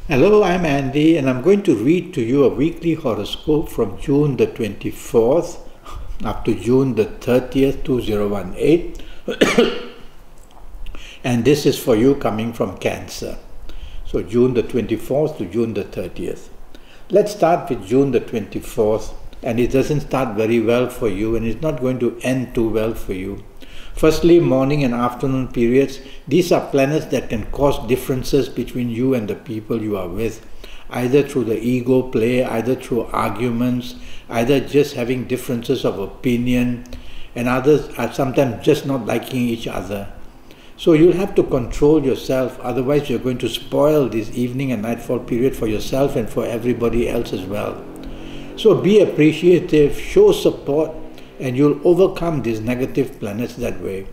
Hello, I'm Andy, and I'm going to read to you a weekly horoscope from June the 24th up to June the 30th, 2018. And this is for you coming from Cancer. So June the 24th to June the 30th. Let's start with June the 24th, and it doesn't start very well for you, and it's not going to end too well for you. Firstly, morning and afternoon periods, these are planets that can cause differences between you and the people you are with, either through the ego play, either through arguments, either just having differences of opinion, and others are sometimes just not liking each other. So you'll have to control yourself, otherwise you're going to spoil this evening and nightfall period for yourself and for everybody else as well. So be appreciative, show support, and you'll overcome these negative planets that way.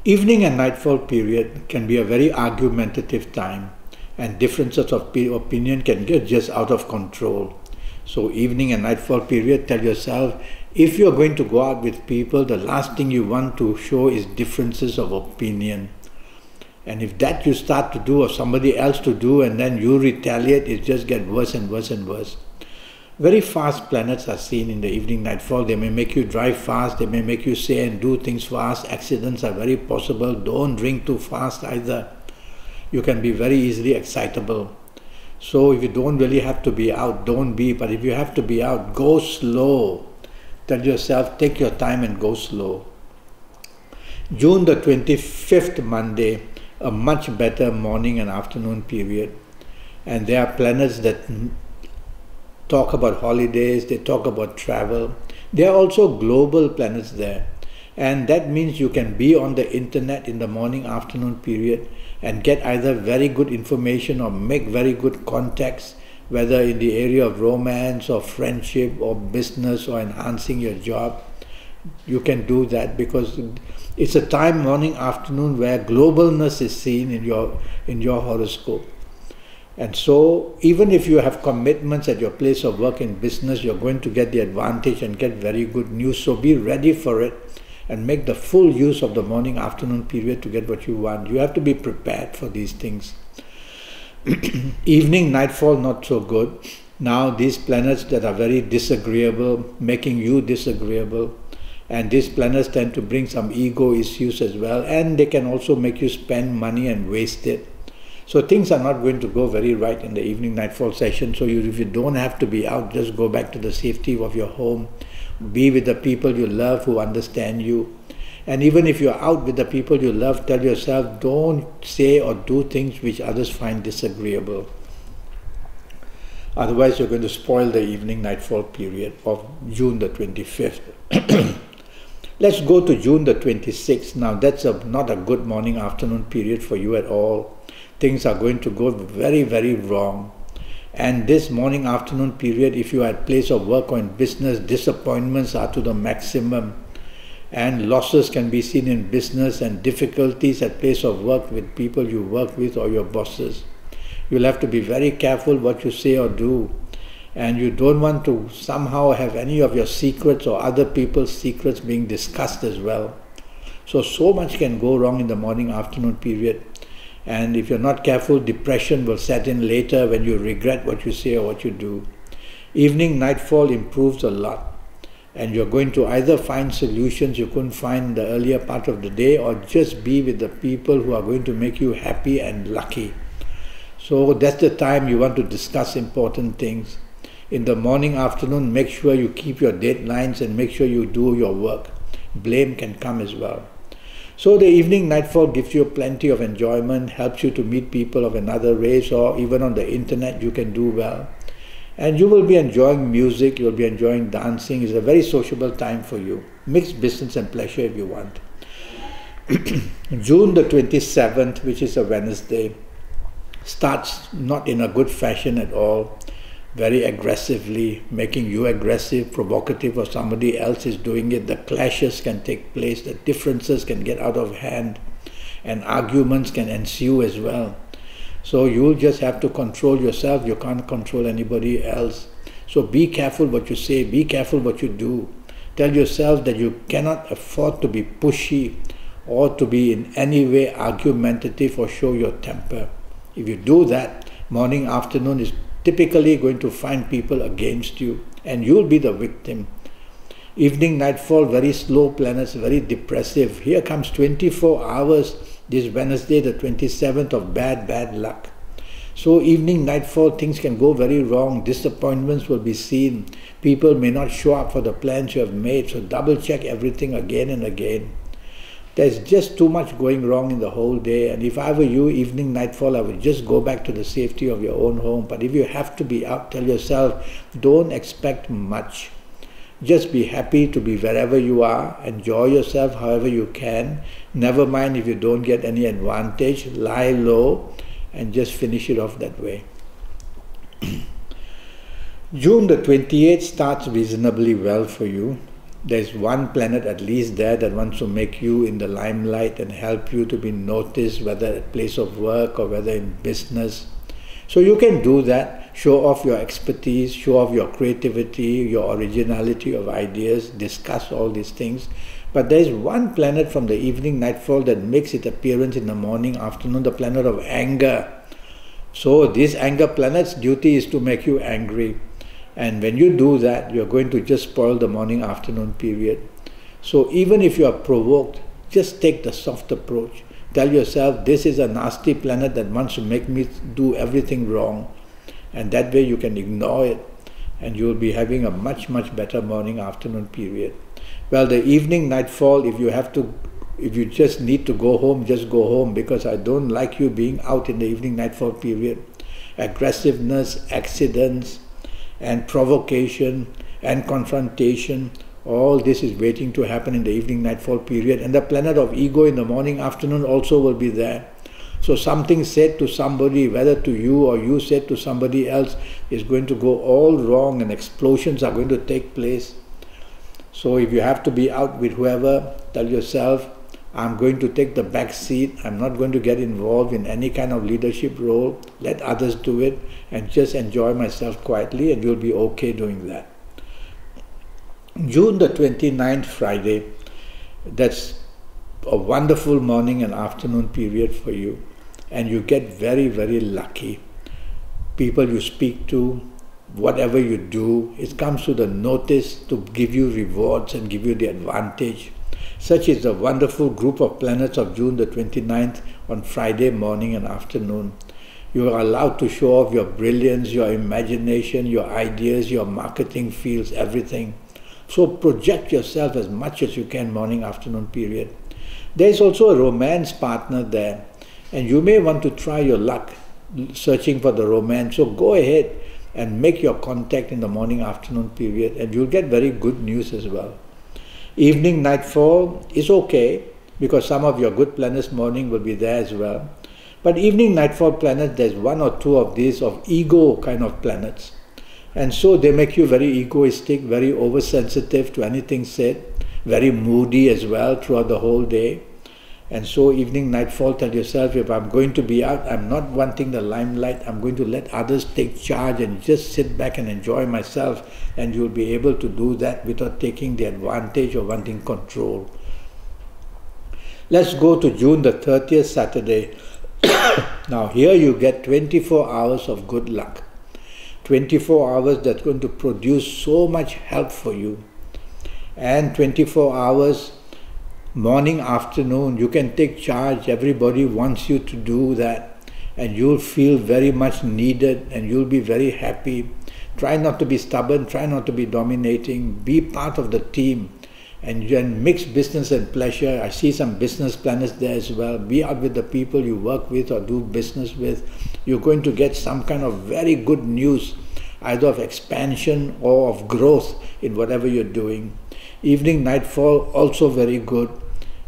Evening and nightfall period can be a very argumentative time, and differences of opinion can get just out of control. So evening and nightfall period, tell yourself, if you're going to go out with people, the last thing you want to show is differences of opinion. And if that you start to do or somebody else to do and then you retaliate, it just gets worse and worse and worse. Very fast planets are seen in the evening nightfall. They may make you drive fast, they may make you say and do things fast. Accidents are very possible. Don't drink too fast either. You can be very easily excitable. So if you don't really have to be out, don't be. But if you have to be out, go slow. Tell yourself, take your time and go slow. June the 25th, Monday, a much better morning and afternoon period. And there are planets that talk about holidays, they talk about travel. There are also global planets there. And that means you can be on the internet in the morning, afternoon period and get either very good information or make very good contacts, whether in the area of romance or friendship or business or enhancing your job. You can do that because it's a time, morning, afternoon, where globalness is seen in your horoscope. And so, even if you have commitments at your place of work in business, you're going to get the advantage and get very good news. So be ready for it and make the full use of the morning, afternoon period to get what you want. You have to be prepared for these things. Evening, nightfall, not so good. Now, these planets that are very disagreeable, making you disagreeable, and these planets tend to bring some ego issues as well, and they can also make you spend money and waste it. So things are not going to go very right in the evening nightfall session. So if you don't have to be out, just go back to the safety of your home. Be with the people you love who understand you. And even if you're out with the people you love, tell yourself, don't say or do things which others find disagreeable. Otherwise, you're going to spoil the evening nightfall period of June the 25th. Let's go to June the 26th. Now, that's not a good morning, afternoon period for you at all. Things are going to go very, very wrong. And this morning, afternoon period, if you are at place of work or in business, disappointments are to the maximum. And losses can be seen in business and difficulties at place of work with people you work with or your bosses. You'll have to be very careful what you say or do. And you don't want to somehow have any of your secrets or other people's secrets being discussed as well. So much can go wrong in the morning, afternoon period. And if you're not careful, depression will set in later when you regret what you say or what you do. Evening, nightfall improves a lot. And you're going to either find solutions you couldn't find in the earlier part of the day or just be with the people who are going to make you happy and lucky. So that's the time you want to discuss important things. In the morning, afternoon, make sure you keep your deadlines and make sure you do your work. Blame can come as well. So the evening nightfall gives you plenty of enjoyment, helps you to meet people of another race, or even on the internet you can do well. And you will be enjoying music, you will be enjoying dancing. It's a very sociable time for you. Mix business and pleasure if you want. June the 27th, which is a Wednesday, starts not in a good fashion at all. Very aggressively, making you aggressive, provocative, or somebody else is doing it. The clashes can take place, the differences can get out of hand, and arguments can ensue as well. So you'll just have to control yourself. You can't control anybody else. So be careful what you say, be careful what you do. Tell yourself that you cannot afford to be pushy or to be in any way argumentative or show your temper. If you do that, Morning, afternoon is typically going to find people against you, and you'll be the victim. Evening, nightfall, very slow planets, very depressive. Here comes 24 hours, this Wednesday, the 27th of bad luck. So evening, nightfall, things can go very wrong. Disappointments will be seen. People may not show up for the plans you have made, so double check everything again and again. There's just too much going wrong in the whole day, and if I were you, evening, nightfall, I would just go back to the safety of your own home. But if you have to be out, tell yourself, don't expect much. Just be happy to be wherever you are. Enjoy yourself however you can. Never mind if you don't get any advantage. Lie low and just finish it off that way. June the 28th starts reasonably well for you. There's one planet at least there that wants to make you in the limelight and help you to be noticed, whether at place of work or whether in business. So you can do that, show off your expertise, show off your creativity, your originality of ideas, discuss all these things. But there is one planet from the evening, nightfall, that makes its appearance in the morning, afternoon, the planet of anger. So this anger planet's duty is to make you angry. And when you do that, you're going to just spoil the morning, afternoon period. So even if you are provoked, just take the soft approach. Tell yourself, this is a nasty planet that wants to make me do everything wrong. And that way you can ignore it, and you will be having a much better morning, afternoon period. Well, the evening, nightfall, if you just need to go home, just go home, because I don't like you being out in the evening, nightfall period. Aggressiveness, accidents, and provocation and confrontation, all this is waiting to happen in the evening, nightfall period. And the planet of ego in the morning, afternoon also will be there. So something said to somebody, whether to you or you said to somebody else, is going to go all wrong, and explosions are going to take place. So if you have to be out with whoever, tell yourself, I'm going to take the back seat. I'm not going to get involved in any kind of leadership role. Let others do it and just enjoy myself quietly, and you'll be okay doing that. June the 29th, Friday, that's a wonderful morning and afternoon period for you. And you get very lucky. People you speak to, whatever you do, it comes to the notice to give you rewards and give you the advantage. Such is the wonderful group of planets of June the 29th on Friday morning and afternoon. You are allowed to show off your brilliance, your imagination, your ideas, your marketing fields, everything. So project yourself as much as you can morning, afternoon period. There is also a romance partner there, and you may want to try your luck searching for the romance. So go ahead and make your contact in the morning, afternoon period, and you'll get very good news as well. Evening, nightfall is okay, because some of your good planets morning will be there as well. But evening, nightfall planets, there's one or two of these of ego kind of planets. And so they make you very egoistic, very oversensitive to anything said, very moody as well throughout the whole day. And so evening, nightfall, tell yourself, if I'm going to be out, I'm not wanting the limelight, I'm going to let others take charge and just sit back and enjoy myself, and you'll be able to do that without taking the advantage or wanting control. Let's go to June the 30th, Saturday. Now here you get 24 hours of good luck. 24 hours that's going to produce so much help for you. And 24 hours, morning, afternoon, you can take charge. Everybody wants you to do that, and you'll feel very much needed, and you'll be very happy. Try not to be stubborn, try not to be dominating, be part of the team, and then mix business and pleasure. I see some business planners there as well. Be out with the people you work with or do business with. You're going to get some kind of very good news, either of expansion or of growth in whatever you're doing. Evening, nightfall, also very good.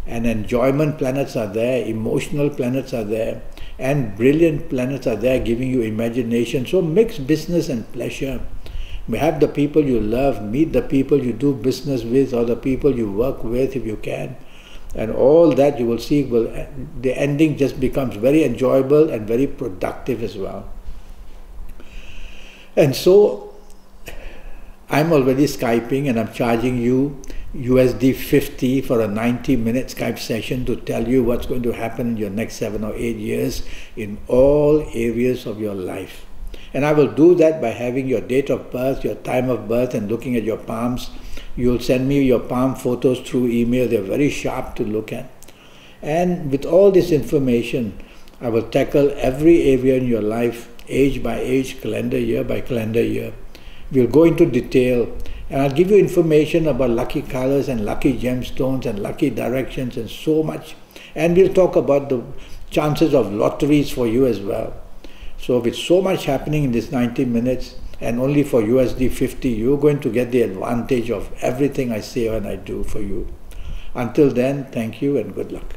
And enjoyment planets are there, emotional planets are there, and brilliant planets are there giving you imagination. So mix business and pleasure. Have the people you love, meet the people you do business with, or the people you work with if you can. And all that you will see, the ending just becomes very enjoyable and very productive as well. And so I'm already Skyping and I'm charging you USD 50 for a 90-minute Skype session to tell you what's going to happen in your next 7 or 8 years in all areas of your life. And I will do that by having your date of birth, your time of birth, and looking at your palms. You'll send me your palm photos through email. They're very sharp to look at. And with all this information, I will tackle every area in your life, age by age, calendar year by calendar year. We'll go into detail, and I'll give you information about lucky colors and lucky gemstones and lucky directions and so much. And we'll talk about the chances of lotteries for you as well. So with so much happening in this 90 minutes and only for USD 50, you're going to get the advantage of everything I say and I do for you. Until then, thank you and good luck.